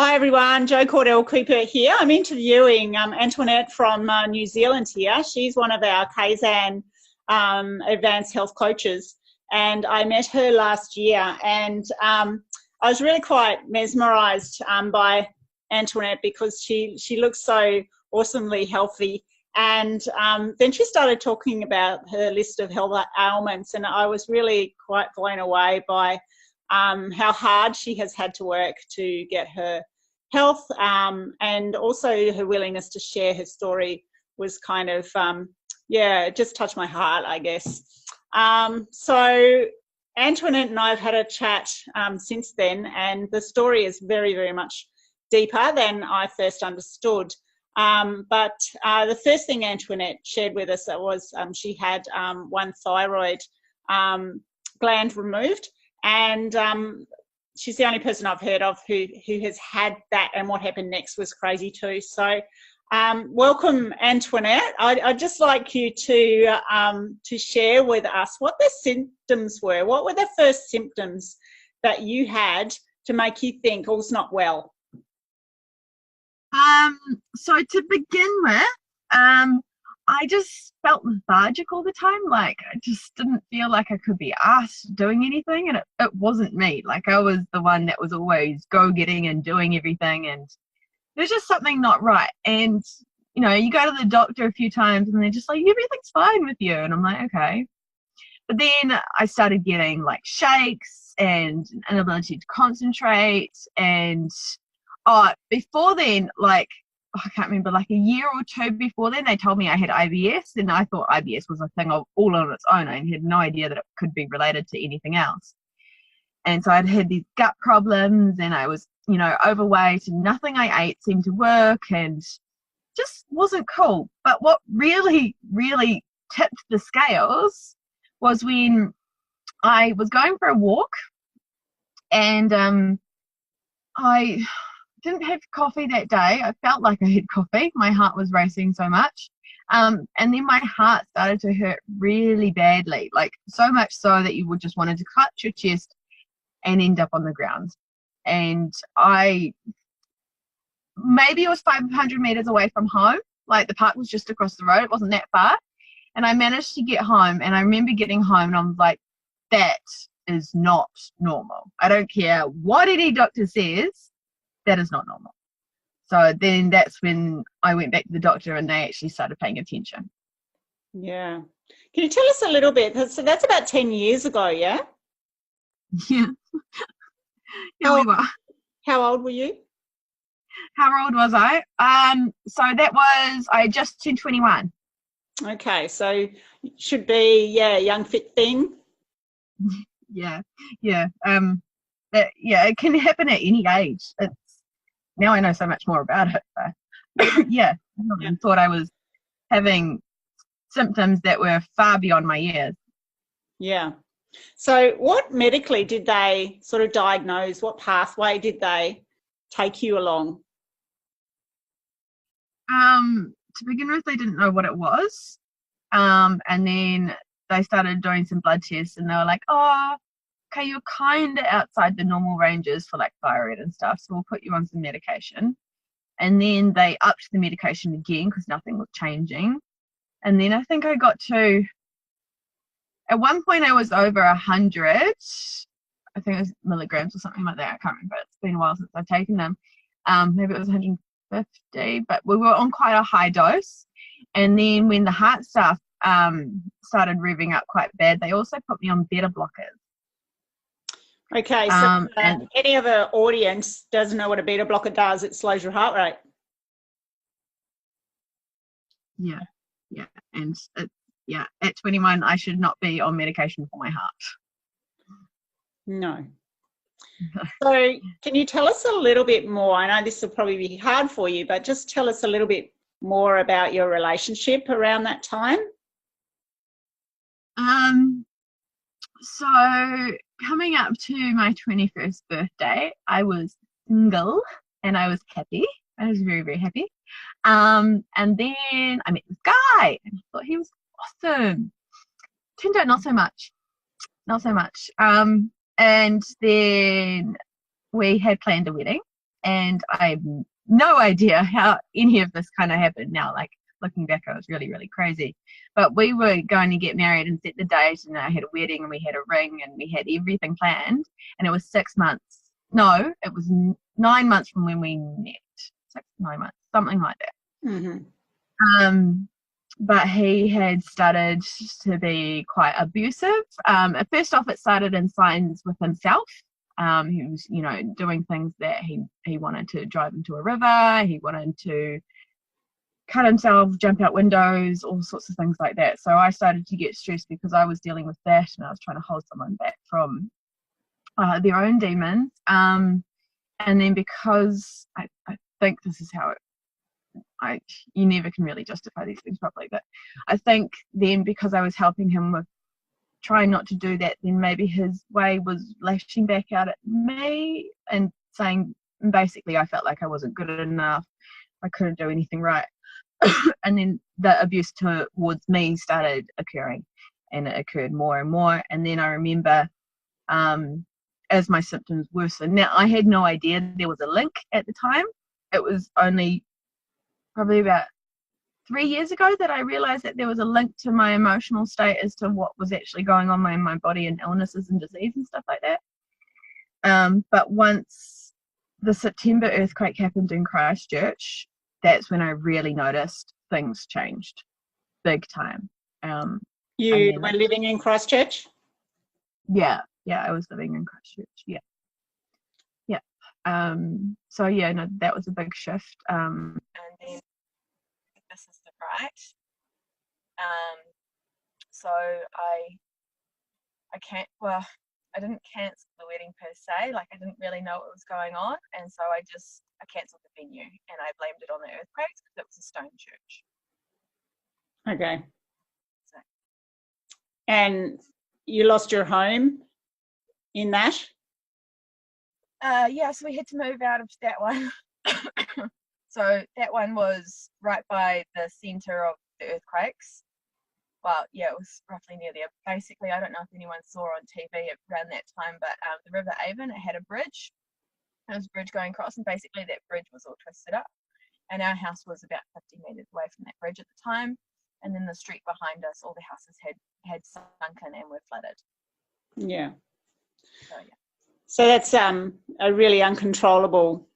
Hi everyone, Jo Cordell Cooper here. I'm interviewing Antoinette from New Zealand here. She's one of our Kaizen advanced health coaches, and I met her last year, and I was really quite mesmerised by Antoinette because she looks so awesomely healthy. And then she started talking about her list of health ailments, and I was really quite blown away by how hard she has had to work to get her health, and also her willingness to share her story was kind of, yeah, it just touched my heart, I guess. So Antoinette and I have had a chat since then, and the story is very, very much deeper than I first understood. But the first thing Antoinette shared with us was she had one thyroid gland removed, and she's the only person I've heard of who has had that, and what happened next was crazy too. So welcome, Antoinette. I'd just like you to share with us what the symptoms were. What were the first symptoms that you had to make you think all's not well? So to begin with, I just felt lethargic all the time. Like I just didn't feel like I could be asked doing anything, and it wasn't me. Like I was the one that was always go-getting and doing everything, and there's just something not right. And you go to the doctor a few times and they're just like, everything's fine with you, and I'm like, okay. But then I started getting like shakes and an inability to concentrate, and before then, I can't remember, like a year or two before then, they told me I had IBS, and I thought IBS was a thing all on its own. I had no idea that it could be related to anything else. And so I'd had these gut problems, and I was, overweight, and nothing I ate seemed to work, and just wasn't cool. But what really, really tipped the scales was when I was going for a walk, and I didn't have coffee that day. I felt like I had coffee. My heart was racing so much. And then my heart started to hurt really badly, like so much so that you would just wanted to clutch your chest and end up on the ground. And maybe it was 500 meters away from home. Like the park was just across the road. It wasn't that far. And I managed to get home. And I remember getting home and I was like, that is not normal. I don't care what any doctor says. That is not normal. So then that's when I went back to the doctor, and they actually started paying attention. Yeah. Can you tell us a little bit? So that's about 10 years ago, yeah? Yeah. Yeah, we were. How old were you? How old was I? So that was, I just turned 21. Okay, so should be, yeah, young, fit thing. Yeah. It can happen at any age. Now I know so much more about it. But yeah, I thought I was having symptoms that were far beyond my years. Yeah. So what medically did they sort of diagnose? What pathway did they take you along? To begin with, they didn't know what it was. And then they started doing some blood tests, and they were like, oh, okay, you're kind of outside the normal ranges for like thyroid and stuff, so we'll put you on some medication. And then they upped the medication again because nothing was changing. And then I think I got to, at one point I was over 100, I think it was milligrams or something like that. I can't remember. It's been a while since I've taken them. Maybe it was 150, but we were on quite a high dose. And then when the heart stuff started revving up quite bad, they also put me on beta blockers. Okay, so any other audience doesn't know what a beta blocker does, it slows your heart rate. Yeah. And at 21, I should not be on medication for my heart. No. So can you tell us a little bit more? I know this will probably be hard for you, but just tell us a little bit more about your relationship around that time. So coming up to my 21st birthday, I was single and I was happy. I was very, very happy. And then I met this guy and I thought he was awesome. Turned out not so much. And then we had planned a wedding, And I have no idea how any of this kind of happened now. Like, looking back, I was really, really crazy. But we were going to get married and set the date, and I had a wedding and we had a ring and we had everything planned. And it was 6 months. No, it was 9 months from when we met. 9 months, something like that. Mm-hmm. But he had started to be quite abusive. First off, it started in signs with himself. He was, doing things that he wanted to drive into a river. He wanted to cut himself, jump out windows, all sorts of things like that. So I started to get stressed because I was dealing with that, and I was trying to hold someone back from their own demons. And then because I think this is how you never can really justify these things properly, but I think then because I was helping him with trying not to do that, then maybe his way was lashing back out at me and saying, basically, I felt like I wasn't good enough, I couldn't do anything right. And then the abuse towards me started occurring, and it occurred more and more. And then I remember as my symptoms worsened, now I had no idea there was a link at the time. It was only probably about 3 years ago that I realized that there was a link to my emotional state as to what was actually going on in my body, and illnesses and disease and stuff like that. But once the September earthquake happened in Christchurch, that's when I really noticed things changed big time. You were living in Christchurch? Yeah, I was living in Christchurch. Yeah. So yeah, no, that was a big shift. And then this is the right. So I can't. Well, I didn't cancel the wedding per se. Like, I didn't really know what was going on, and so I cancelled the venue, and I blamed it on the earthquakes because it was a stone church. Okay. So. And you lost your home in that? Yeah, so we had to move out of that one. So that one was right by the centre of the earthquakes. Well, yeah, it was roughly near there. Basically, I don't know if anyone saw on TV around that time, but the River Avon, it had a bridge. There was a bridge going across, and basically that bridge was all twisted up. And our house was about 50 metres away from that bridge at the time. And then the street behind us, all the houses had sunken and were flooded. Yeah. So, yeah. So that's a really uncontrollable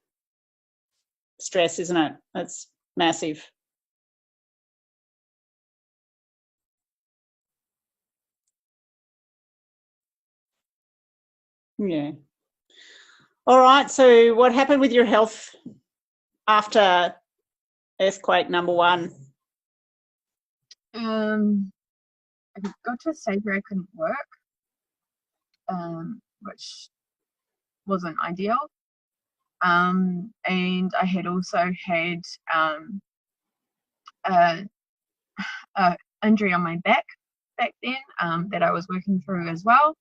stress, isn't it? That's massive. Yeah. All right. So what happened with your health after earthquake number 1? I got to a stage where I couldn't work, which wasn't ideal. And I had also had a injury on my back then that I was working through as well.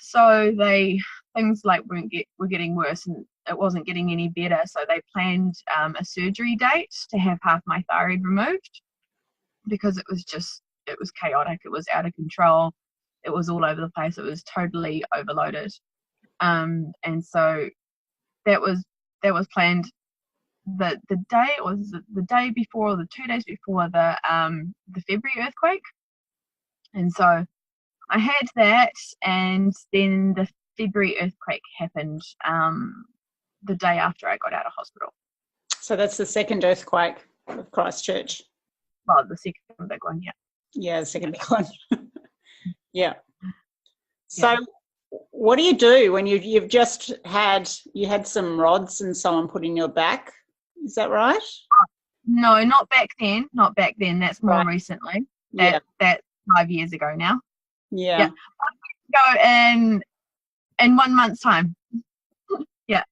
So things like were getting worse, and it wasn't getting any better. So they planned a surgery date to have half my thyroid removed, because it was chaotic. It was out of control. It was all over the place. It was totally overloaded. And so that was planned the day, or the day before, or the 2 days before the February earthquake. And so I had that, and then the February earthquake happened the day after I got out of hospital. So that's the second earthquake of Christchurch. Well, the second big one, yeah. Yeah, the second big one. Yeah. So what do you do when you've just had some rods and someone put in your back? Is that right? No, not back then. Not back then. That's more recently. That's 5 years ago now. Yeah. Go in 1 month's time. Yeah.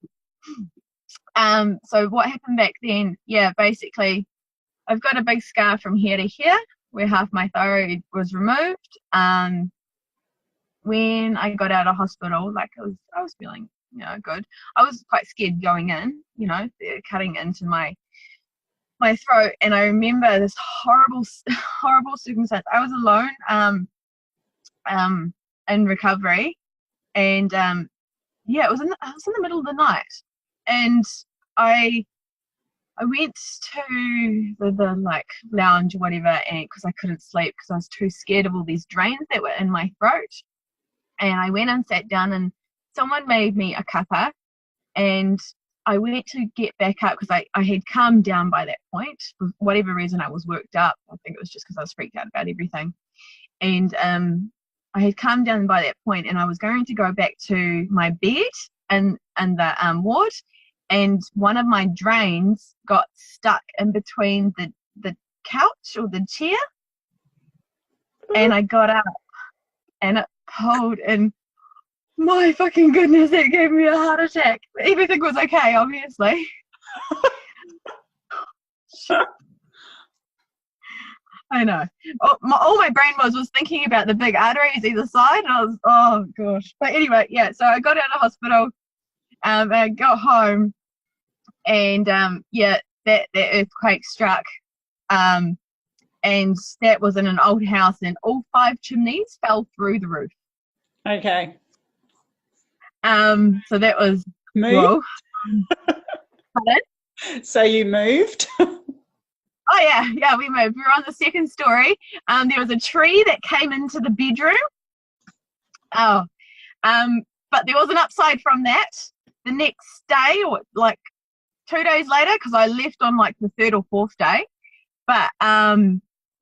So what happened back then? Yeah, basically, I've got a big scar from here to here where half my thyroid was removed. When I got out of hospital, like I was feeling, good. I was quite scared going in, they're cutting into my throat, and I remember this horrible circumstance. I was alone, in recovery, and yeah, it was in the middle of the night, and I went to the like lounge or whatever, and because I couldn't sleep because I was too scared of all these drains that were in my throat. And I went and sat down, and someone made me a cuppa, and I went to get back up because I had calmed down by that point. For whatever reason, I was worked up. I think it was just because I was freaked out about everything. And I had calmed down by that point, and I was going to go back to my bed and the ward, and one of my drains got stuck in between the couch or the chair, and I got up, and it pulled, and my fucking goodness, it gave me a heart attack. Everything was okay, obviously. I know. All my brain was thinking about the big arteries either side, and I was, oh gosh. But anyway, yeah, so I got out of hospital, and I got home, and yeah, that earthquake struck, and that was in an old house, and all 5 chimneys fell through the roof. Okay. So that was moved. So you moved? Oh yeah, we moved. We were on the 2nd story. There was a tree that came into the bedroom. But there was an upside from that. The next day, or like 2 days later, because I left on like the 3rd or 4th day. But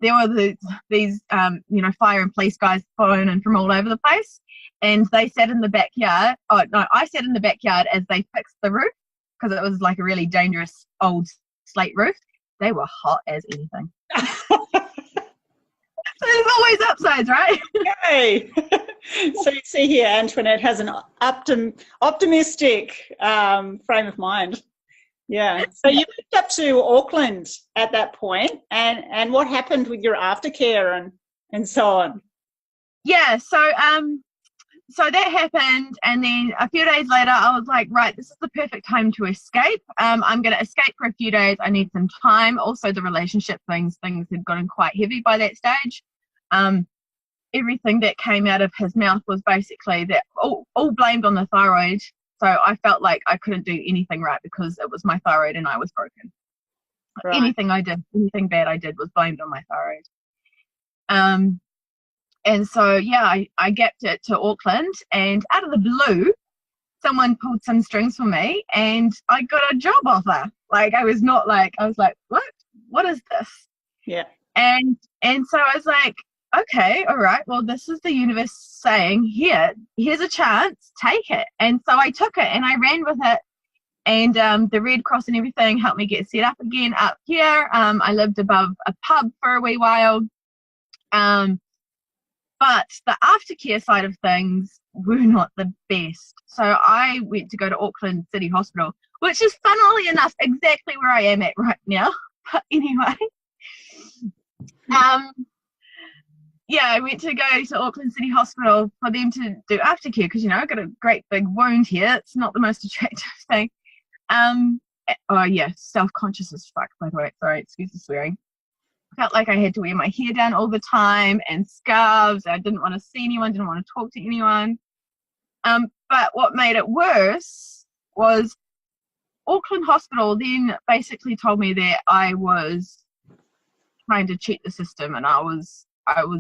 there were these fire and police guys following in from all over the place, and they sat in the backyard. Oh no, I sat in the backyard as they fixed the roof, because it was like a really dangerous old slate roof. They were hot as anything. So there's always upsides, right? Yay! So you see here, Antoinette has an optimistic frame of mind. Yeah. So you moved up to Auckland at that point, and what happened with your aftercare and so on? Yeah. So that happened, and then a few days later, I was like, right, this is the perfect time to escape. I'm going to escape for a few days. I need some time. Also, the relationship things had gotten quite heavy by that stage. Everything that came out of his mouth was basically that all blamed on the thyroid. So I felt like I couldn't do anything right because it was my thyroid and I was broken. Right. Anything bad I did was blamed on my thyroid. And so, yeah, I gapped it to Auckland, and out of the blue, someone pulled some strings for me, and I got a job offer. Like, I was like, what is this? Yeah. And so I was like, okay, all right, well, this is the universe saying, here's a chance, take it. And so I took it, and I ran with it. And the Red Cross and everything helped me get set up again up here. I lived above a pub for a wee while. But the aftercare side of things were not the best. So I went to go to Auckland City Hospital, which is funnily enough exactly where I am at right now. But anyway, yeah, I went to go to Auckland City Hospital for them to do aftercare because, I got a great big wound here. It's not the most attractive thing. Oh yeah, self-conscious as fuck, by the way. Sorry, excuse the swearing. Felt like I had to wear my hair down all the time and scarves. I didn't want to see anyone, didn't want to talk to anyone. But what made it worse was Auckland Hospital then basically told me that I was trying to cheat the system, and I was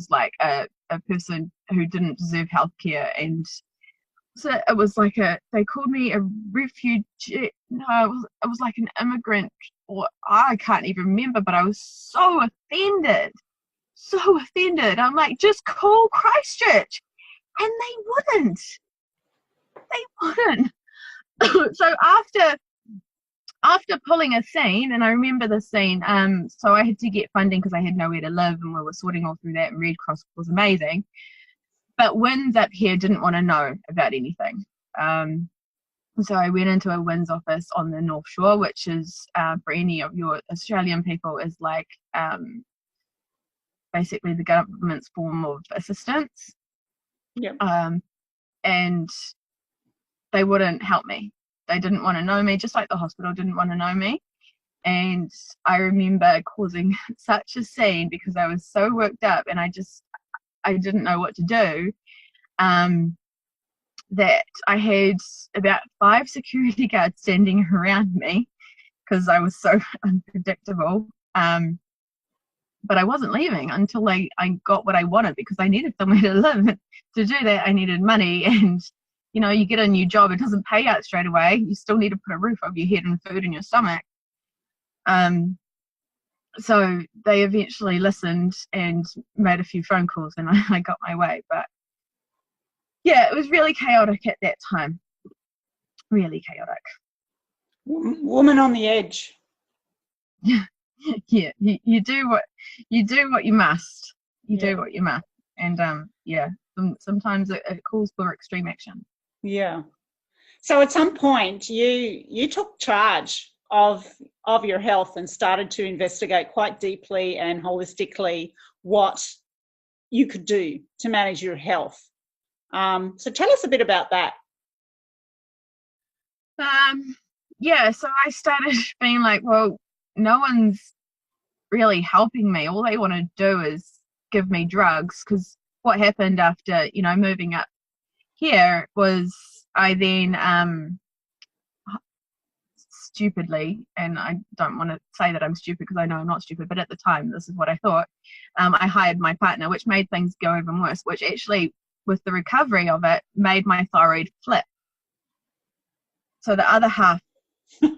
like a person who didn't deserve healthcare. And so it was like they called me a refugee. No, it was like an immigrant, or I can't even remember, but I was so offended. I'm like, just call Christchurch. And they wouldn't. So after pulling a scene, and I remember the scene, so I had to get funding because I had nowhere to live, and we were sorting all through that, and Red Cross was amazing. But WINS up here didn't want to know about anything. So I went into a WINS office on the North Shore, which is, for any of your Australian people, is like basically the government's form of assistance. Yep. And they wouldn't help me. They didn't want to know me, just like the hospital didn't want to know me. And I remember causing such a scene because I was so worked up, and I didn't know what to do. that I had about 5 security guards standing around me because I was so unpredictable. But I wasn't leaving until I got what I wanted, because I needed somewhere to live. To do that, I needed money. And, you know, you get a new job, it doesn't pay out straight away. You still need to put a roof over your head and food in your stomach. So they eventually listened and made a few phone calls, and I got my way. But yeah, it was really chaotic at that time. Really chaotic. Woman on the edge. Yeah, you do what you must. You do what you must, and sometimes it calls for extreme action. Yeah. So at some point, you took charge of your health and started to investigate quite deeply and holistically what you could do to manage your health. So tell us a bit about that. So I started being like, well, no one's really helping me. All they want to do is give me drugs. Because what happened after, you know, moving up here was I then stupidly, and I don't want to say that I'm stupid because I know I'm not stupid, but at the time this is what I thought, I hired my partner, which made things go even worse, which actually, with the recovery of it, made my thyroid flip. So the other half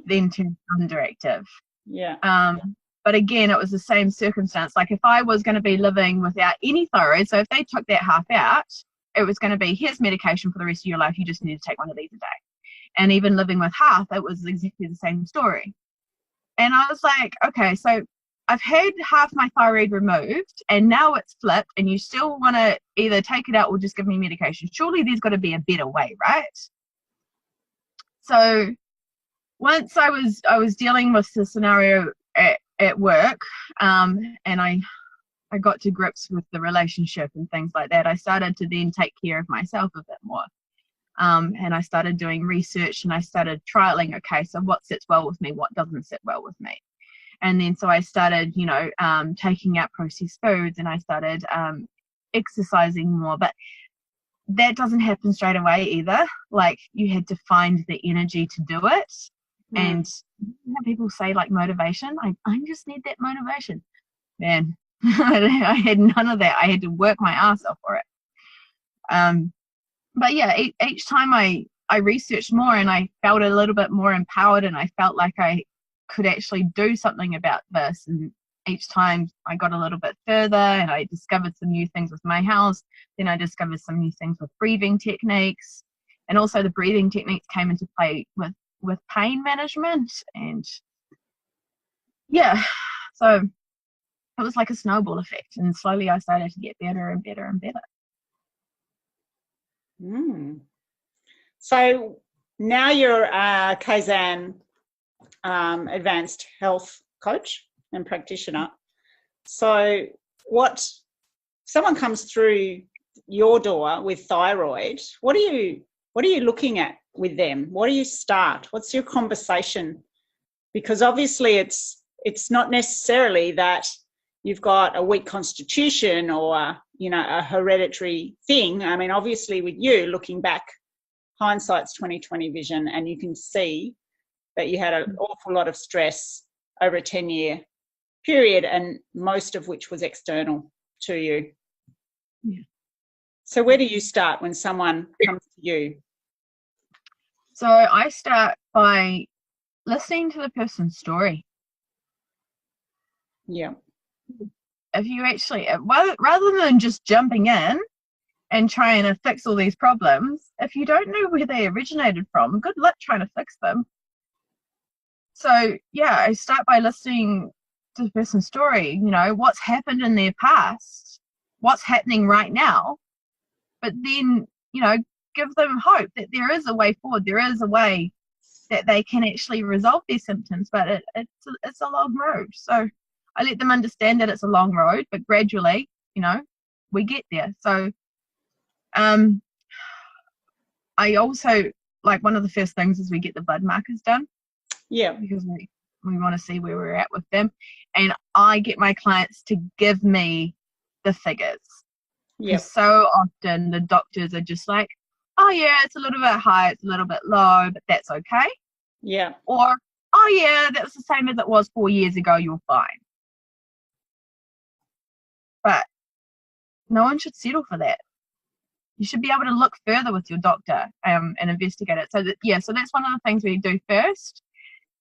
then turned underactive. Yeah. But again, it was the same circumstance. Like if I was going to be living without any thyroid, so if they took that half out, it was going to be, here's medication for the rest of your life. You just need to take one of these a day. And even living with half, it was exactly the same story. And I was like, okay, so I've had half my thyroid removed and now it's flipped, and you still want to either take it out or just give me medication. Surely there's got to be a better way, right? So once I was dealing with the scenario at work, and I got to grips with the relationship and things like that, I started to then take care of myself a bit more. And I started doing research, and I started trialing, okay, so what sits well with me, what doesn't sit well with me. And then so I started, you know, taking out processed foods, and I started exercising more. But that doesn't happen straight away either. Like, you had to find the energy to do it. And people say, like, motivation, I just need that motivation. Man, I had none of that. I had to work my ass off for it. But yeah, each time I researched more, and I felt a little bit more empowered, and I felt like I could actually do something about this. And each time I got a little bit further, and I discovered some new things with my health. Then I discovered some new things with breathing techniques, and also the breathing techniques came into play with pain management. And yeah, so it was like a snowball effect, and slowly I started to get better and better and better. So now you're a Kaizen advanced health coach and practitioner. So someone comes through your door with thyroid, what are you looking at with them? What do you start? What's your conversation? Because obviously it's not necessarily that you've got a weak constitution or, you know, a hereditary thing. I mean, obviously with you, looking back, hindsight's 20/20 vision, and you can see that you had an awful lot of stress over a 10-year period, and most of which was external to you. Yeah. So where do you start when someone comes to you? So I start by listening to the person's story. Yeah. If you actually, rather than just jumping in and trying to fix all these problems, if you don't know where they originated from, good luck trying to fix them. So yeah, I start by listening to the person's story, you know, what's happened in their past, what's happening right now, but then, you know, give them hope that there is a way forward, there is a way that they can actually resolve their symptoms, but it's a long road. So I let them understand that it's a long road, but gradually, you know, we get there. So I also, like, one of the first things is we get the blood markers done. Yeah. Because we want to see where we're at with them. And I get my clients to give me the figures. Yeah. So often the doctors are just like, oh yeah, it's a little bit high, it's a little bit low, but that's okay. Yeah. Or, oh yeah, that was the same as it was 4 years ago, you're fine. But no one should settle for that. You should be able to look further with your doctor and investigate it. So so that's one of the things we do first.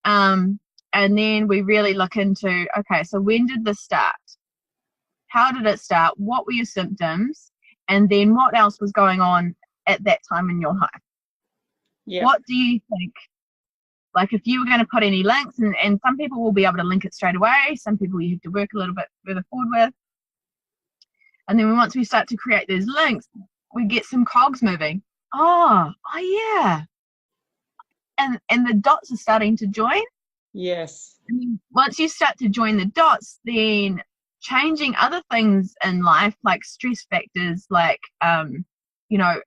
And then we really look into, okay, so when did this start? How did it start? What were your symptoms? And then what else was going on at that time in your life? Yeah. What do you think? Like if you were going to put any links, and some people will be able to link it straight away. Some people you have to work a little bit further forward with. And then once we start to create those links, we get some cogs moving. Oh yeah. And the dots are starting to join. Yes. And once you start to join the dots, then changing other things in life, like stress factors, like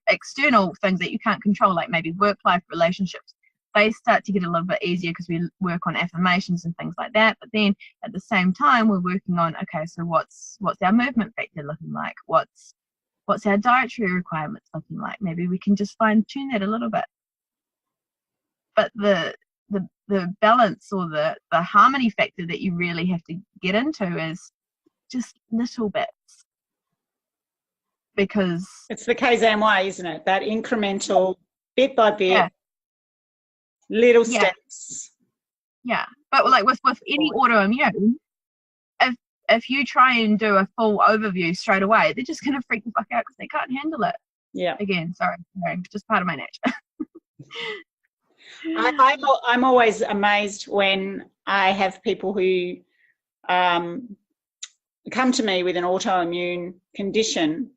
external things that you can't control, like maybe work-life relationships, they start to get a little bit easier because we work on affirmations and things like that. But then at the same time, we're working on, okay, so what's our movement factor looking like? What's our dietary requirements looking like? Maybe we can just fine-tune that a little bit. But the balance or the harmony factor that you really have to get into is just little bits, because it's the Kaizen way, isn't it? That incremental, bit by bit, little steps. Yeah, but like with any autoimmune, if you try and do a full overview straight away, they're just gonna freak the fuck out because they can't handle it. Yeah. Again, sorry, just part of my nature. I'm always amazed when I have people who come to me with an autoimmune condition,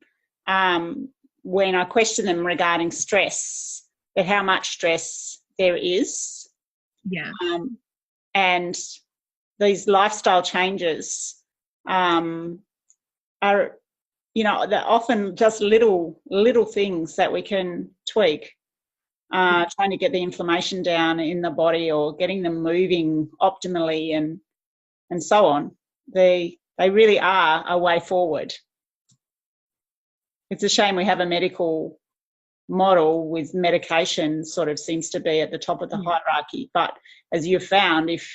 when I question them regarding stress, that how much stress there is. Yeah. And these lifestyle changes are, they're often just little things that we can tweak. Trying to get the inflammation down in the body or getting them moving optimally and so on. They really are a way forward. It's a shame we have a medical model with medication sort of seems to be at the top of the hierarchy. But as you've found, if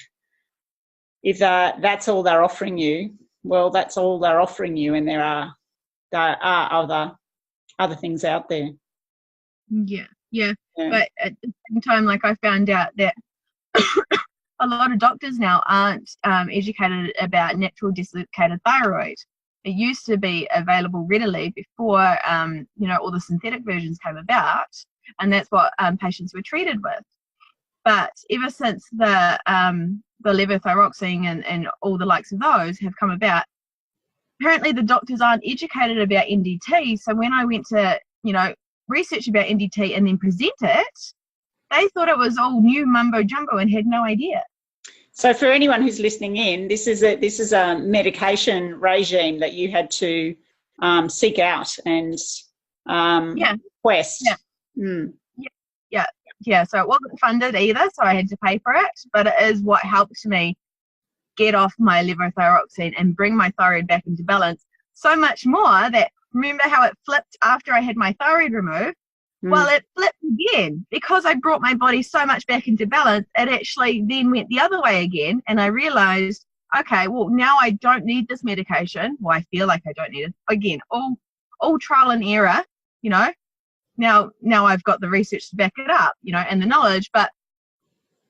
that's all they're offering you, well, that's all they're offering you, and there are other things out there. Yeah. But at the same time, like I found out that a lot of doctors now aren't educated about natural desiccated thyroid. It used to be available readily before, all the synthetic versions came about, and that's what patients were treated with. But ever since the levothyroxine and all the likes of those have come about, apparently the doctors aren't educated about NDT. So when I went to, research about NDT and then present it, they thought it was all new mumbo jumbo and had no idea. So for anyone who's listening in, this is a medication regime that you had to seek out and request. Yeah. So it wasn't funded either, so I had to pay for it. But it is what helped me get off my levothyroxine and bring my thyroid back into balance. So much more that, remember how it flipped after I had my thyroid removed? Well, it flipped again because I brought my body so much back into balance. It actually then went the other way again, and I realized, okay, well, now I don't need this medication. Well, I feel like I don't need it again. All trial and error, Now I've got the research to back it up, and the knowledge. But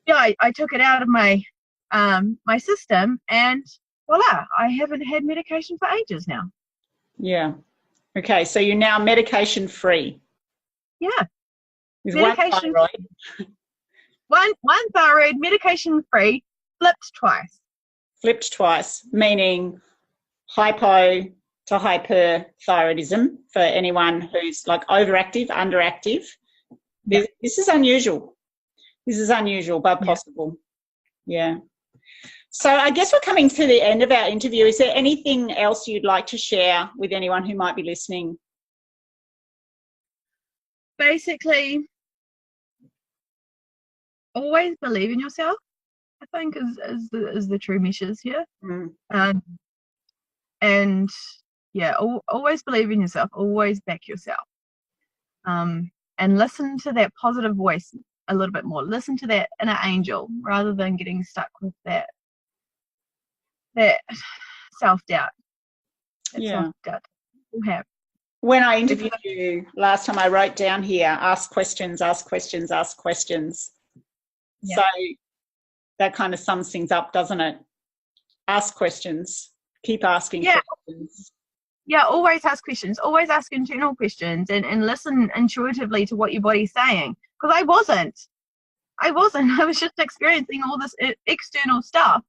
yeah, I took it out of my my system, and voila, I haven't had medication for ages now. Yeah. Okay, so you're now medication free. Yeah. With medication, one thyroid. One thyroid, medication free, flipped twice. Meaning hypo to hyperthyroidism for anyone who's like overactive, underactive. This is unusual. But possible. Yeah. So I guess we're coming to the end of our interview. Is there anything else you'd like to share with anyone who might be listening? Basically, always believe in yourself, I think is the true measures here. And yeah, always believe in yourself, always back yourself. and listen to that positive voice a little bit more. Listen to that inner angel rather than getting stuck with that self-doubt. Yeah. Self-doubt we have. When I interviewed you last time, I wrote down here, ask questions, ask questions, ask questions. Yeah. So that kind of sums things up, doesn't it? Ask questions. Keep asking questions. Yeah, always ask questions. Always ask internal questions and listen intuitively to what your body's saying. Because I wasn't. I was just experiencing all this external stuff.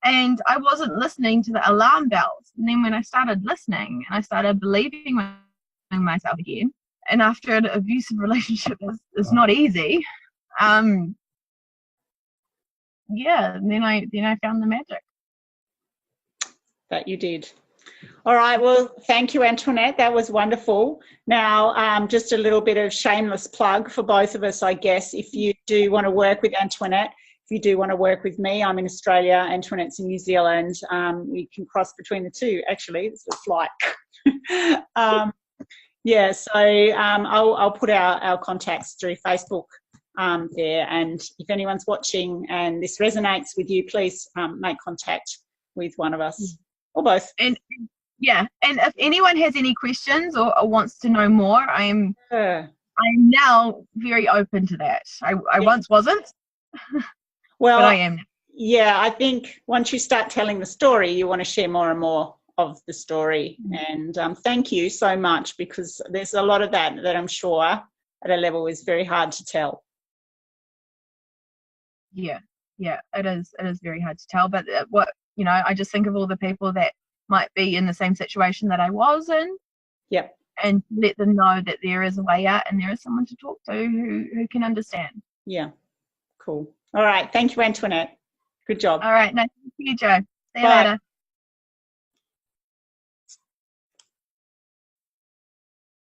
And I wasn't listening to the alarm bells. And then when I started listening and I started believing in myself again, and after an abusive relationship is not easy, then I found the magic. That you did. All right, well, thank you, Antoinette. That was wonderful. Now, just a little bit of shameless plug for both of us, I guess. If you do want to work with Antoinette, if you do want to work with me, I'm in Australia, Antoinette's in New Zealand. We can cross between the two, actually. It's a flight. I'll put our contacts through Facebook there. And if anyone's watching and this resonates with you, please make contact with one of us or both. And if anyone has any questions or wants to know more, I'm now very open to that. I once wasn't. Well, but I am. Yeah, I think once you start telling the story, you want to share more and more of the story. And thank you so much, because there's a lot of that I'm sure at a level is very hard to tell. Yeah, it is very hard to tell. But I just think of all the people that might be in the same situation that I was in. Yep. And let them know that there is a way out and there is someone to talk to who can understand. Yeah, cool. All right. Thank you, Antoinette. Good job. All right. Nice to see you, Joe. See you Bye. later.